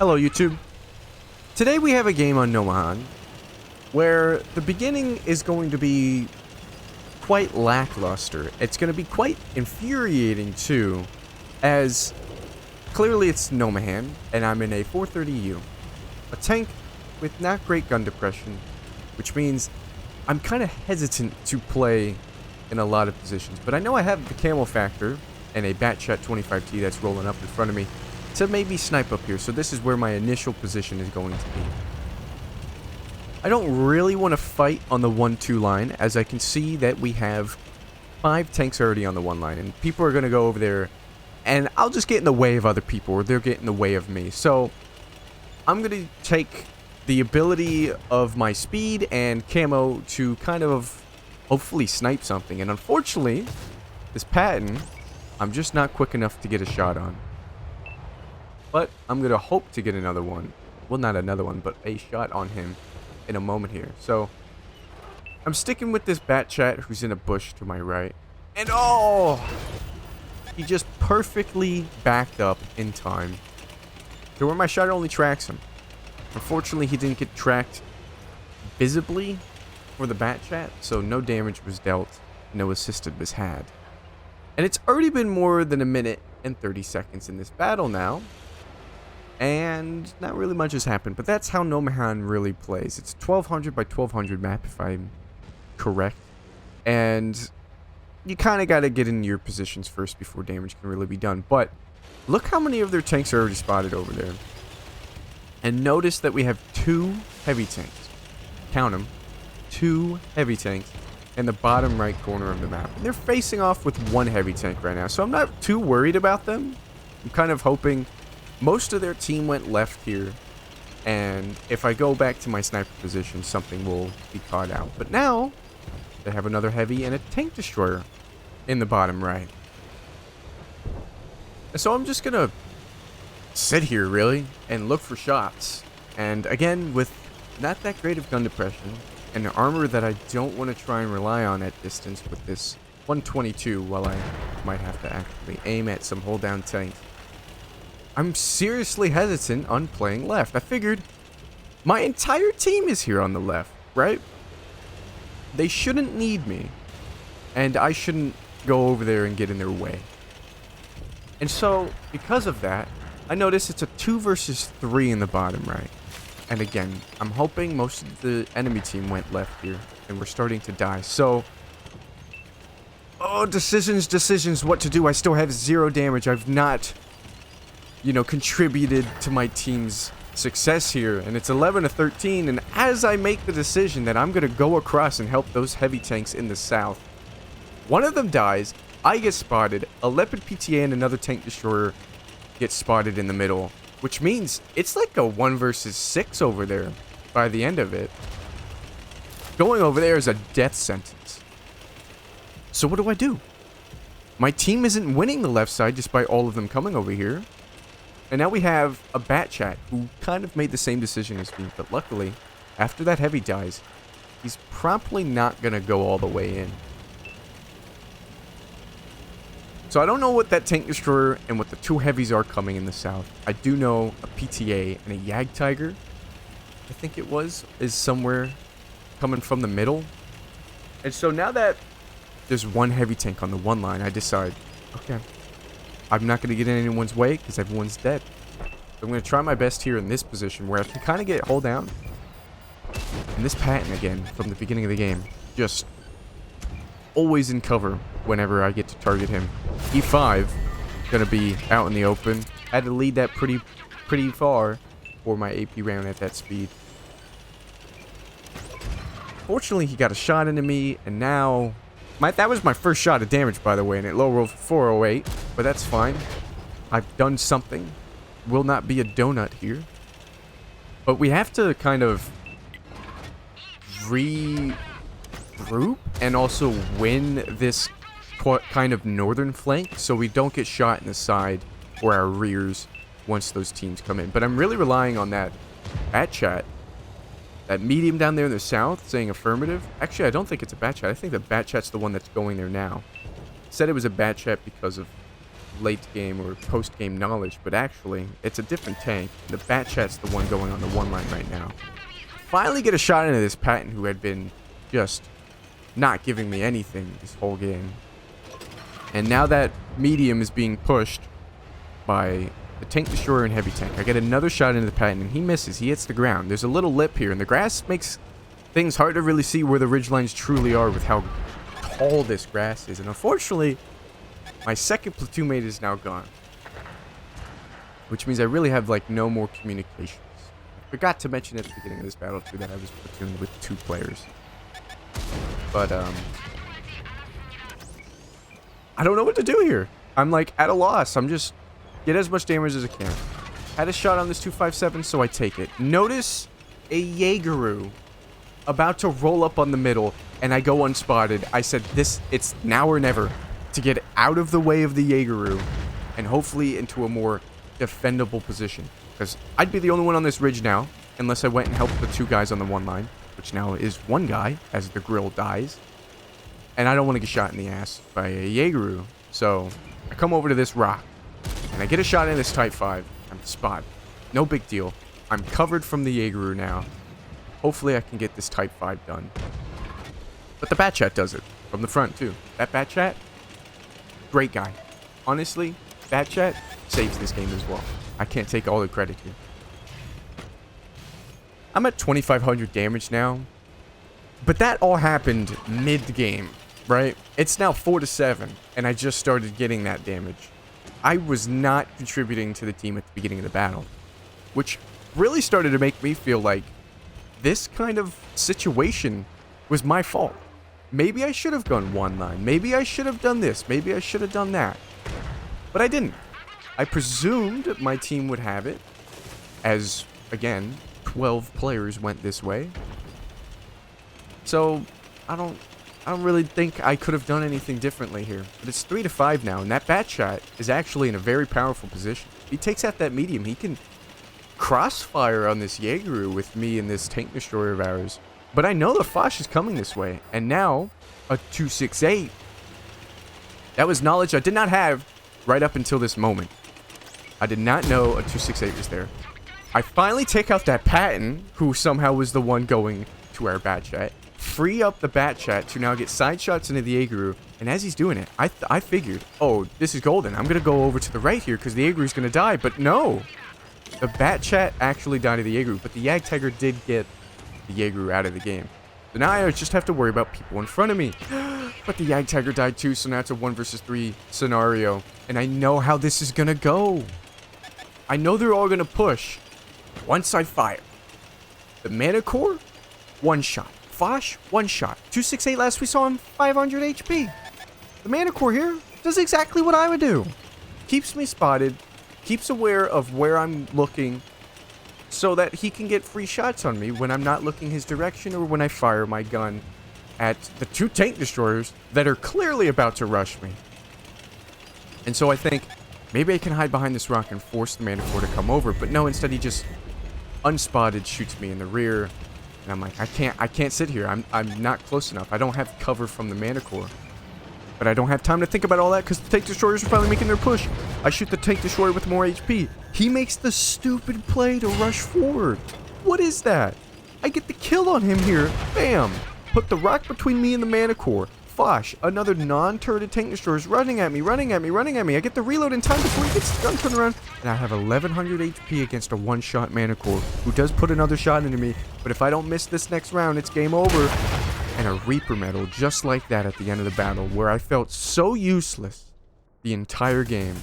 Hello YouTube. Today we have a game on Nomahan where the beginning is going to be quite lackluster. It's going to be quite infuriating too, as clearly it's Nomahan and I'm in a 430U, a tank with not great gun depression, which means I'm kind of hesitant to play in a lot of positions. But I know I have the camo factor and a Batshot 25T that's rolling up in front of me to maybe snipe up here. So this is where my initial position is going to be. I don't really want to fight on the 1-2 line, as I can see that we have 5 tanks already on the 1 line, and people are going to go over there, and I'll just get in the way of other people, or they're getting in the way of me. So I'm going to take the ability of my speed and camo to kind of hopefully snipe something. And unfortunately, this Patton, I'm just not quick enough to get a shot on. But I'm going to hope to get another one. Well, not another one, but a shot on him in a moment here. So I'm sticking with this Batchat who's in a bush to my right. And oh! He just perfectly backed up in time to where my shot only tracks him. Unfortunately, he didn't get tracked visibly for the Batchat, so no damage was dealt, no assisted was had. And it's already been more than a minute and 30 seconds in this battle now, and not really much has happened, but that's how Nomahan really plays. It's a 1200 by 1200 map, if I'm correct, and you kind of got to get in your positions first before damage can really be done. But look how many of their tanks are already spotted over there. And notice that we have 2 heavy tanks. Count them. 2 heavy tanks in the bottom right corner of the map. And they're facing off with 1 heavy tank right now. So I'm not too worried about them. I'm kind of hoping most of their team went left here. And if I go back to my sniper position, something will be caught out. But now, they have another heavy and a tank destroyer in the bottom right. And so I'm just going to sit here really and look for shots, and again with not that great of gun depression and an armor that I don't want to try and rely on at distance with this 122 while I might have to actively aim at some hold down tanks. I'm seriously hesitant on playing left. I figured my entire team is here on the left, right? They shouldn't need me, and I shouldn't go over there and get in their way. And so because of that, I notice it's a 2 versus 3 in the bottom right. And again, I'm hoping most of the enemy team went left here, and we're starting to die. So, oh, decisions, what to do. I still have 0 damage. I've not, contributed to my team's success here. And it's 11-13, and as I make the decision that I'm going to go across and help those heavy tanks in the south, one of them dies, I get spotted, a Leopard PTA and another tank destroyer get spotted in the middle, which means it's like a 1 versus 6 over there by the end of it. Going over there is a death sentence. So what do I do? My team isn't winning the left side despite all of them coming over here. And now we have a Batchat who kind of made the same decision as me, but luckily, after that heavy dies, he's promptly not going to go all the way in. So I don't know what that tank destroyer and what the 2 heavies are coming in the south. I do know a PTA and a Yag Tiger, I think it was, is somewhere coming from the middle. And so now that there's 1 heavy tank on the 1 line, I decide, okay, I'm not going to get in anyone's way because everyone's dead. So I'm going to try my best here in this position where I can kind of get hold down. And this Patton again from the beginning of the game, just always in cover whenever I get to target him. E5 gonna be out in the open. Had to lead that pretty far for my AP round at that speed. Fortunately, he got a shot into me, and now that was my first shot of damage, by the way, and it low rolled 408, but that's fine. I've done something. Will not be a donut here. But we have to kind of regroup and also win this kind of northern flank so we don't get shot in the side or our rears once those teams come in. But I'm really relying on that Batchat, that medium down there in the south saying affirmative. Actually, I don't think it's a Batchat. I think the Batchat's the one that's going there now. Said it was a Batchat because of late game or post game knowledge, but actually, it's a different tank. The Bat Chat's the one going on the one line right now. Finally get a shot into this Patton who had been just not giving me anything this whole game. And now that medium is being pushed by the tank destroyer and heavy tank, I get another shot into the Patton and he misses. He hits the ground. There's a little lip here and the grass makes things hard to really see where the ridge lines truly are with how tall this grass is. And unfortunately, my second platoon mate is now gone, which means I really have like no more communications. I forgot to mention at the beginning of this battle too that I was platooned with 2 players. But I don't know what to do here. I'm like at a loss. I'm just get as much damage as I can. Had a shot on this 257, so I take it. Notice a Jaegeru about to roll up on the middle, and I go unspotted. I said it's now or never to get out of the way of the Jaegeru and hopefully into a more defendable position. Because I'd be the only one on this ridge now, unless I went and helped the 2 guys on the one line, which now is 1 guy as the grill dies. And I don't want to get shot in the ass by a Jaegeru. So I come over to this rock, and I get a shot in this Type 5. I'm spotted. No big deal. I'm covered from the Jaegeru now. Hopefully I can get this Type 5 done. But the Bat Chat does it. From the front, too. That Bat Chat, great guy. Honestly, Bat Chat saves this game as well. I can't take all the credit here. I'm at 2,500 damage now. But that all happened mid-game, right? It's now 4-7, and I just started getting that damage. I was not contributing to the team at the beginning of the battle, which really started to make me feel like this kind of situation was my fault. Maybe I should have gone one line. Maybe I should have done this. Maybe I should have done that. But I didn't. I presumed my team would have it, as, again, 12 players went this way. So, I don't really think I could have done anything differently here. But it's 3-5 now, and that Bat Chat is actually in a very powerful position. If he takes out that medium, he can crossfire on this Jaegeru with me and this tank destroyer of ours. But I know the Foch is coming this way, and now a 268. That was knowledge I did not have right up until this moment. I did not know a 268 was there. I finally take out that Patton, who somehow was the one going to our Bat Chat. Free up the Bat Chat to now get side shots into the Jaegeru. And as he's doing it, I figured, oh, this is golden. I'm going to go over to the right here because the Jaegeru's going to die. But no. The Bat Chat actually died to the Jaegeru. But the Jagdtiger did get the Jaegeru out of the game. So now I just have to worry about people in front of me. But the Jagdtiger died too, so now it's a 1 versus 3 scenario. And I know how this is going to go. I know they're all going to push. Once I fire. The Mana Core, 1 shot. Foch, 1 shot. 268 last we saw him, 500 HP. The Mana Core here does exactly what I would do. Keeps me spotted. Keeps aware of where I'm looking so that he can get free shots on me when I'm not looking his direction or when I fire my gun at the 2 tank destroyers that are clearly about to rush me. And so I think maybe I can hide behind this rock and force the Mana Core to come over, but no, instead he just unspotted shoots me in the rear. And I'm like, I can't sit here. I'm not close enough. I don't have cover from the Mana Core. But I don't have time to think about all that because the tank destroyers are finally making their push. I shoot the tank destroyer with more HP. He makes the stupid play to rush forward. What is that? I get the kill on him here. Bam. Put the rock between me and the Mana Core. Foch, another non-turreted tank destroyer is running at me. I get the reload in time before he gets the gun turned around. And I have 1100 HP against a 1-shot Mana Core, who does put another shot into me. But if I don't miss this next round, it's game over. And a Reaper medal just like that at the end of the battle, where I felt so useless the entire game.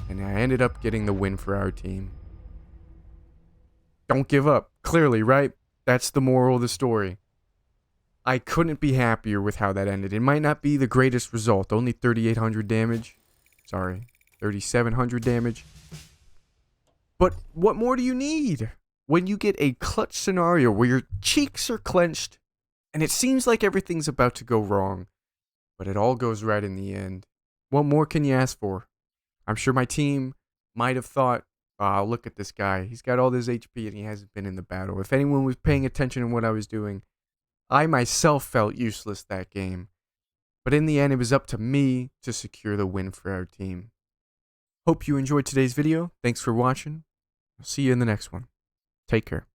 And I ended up getting the win for our team. Don't give up. Clearly, right? That's the moral of the story. I couldn't be happier with how that ended. It might not be the greatest result. Only 3,800 damage. Sorry, 3,700 damage. But what more do you need when you get a clutch scenario where your cheeks are clenched and it seems like everything's about to go wrong, but it all goes right in the end? What more can you ask for? I'm sure my team might have thought, oh, look at this guy. He's got all this HP and he hasn't been in the battle. If anyone was paying attention to what I was doing, I myself felt useless that game. But in the end, it was up to me to secure the win for our team. Hope you enjoyed today's video. Thanks for watching. I'll see you in the next one. Take care.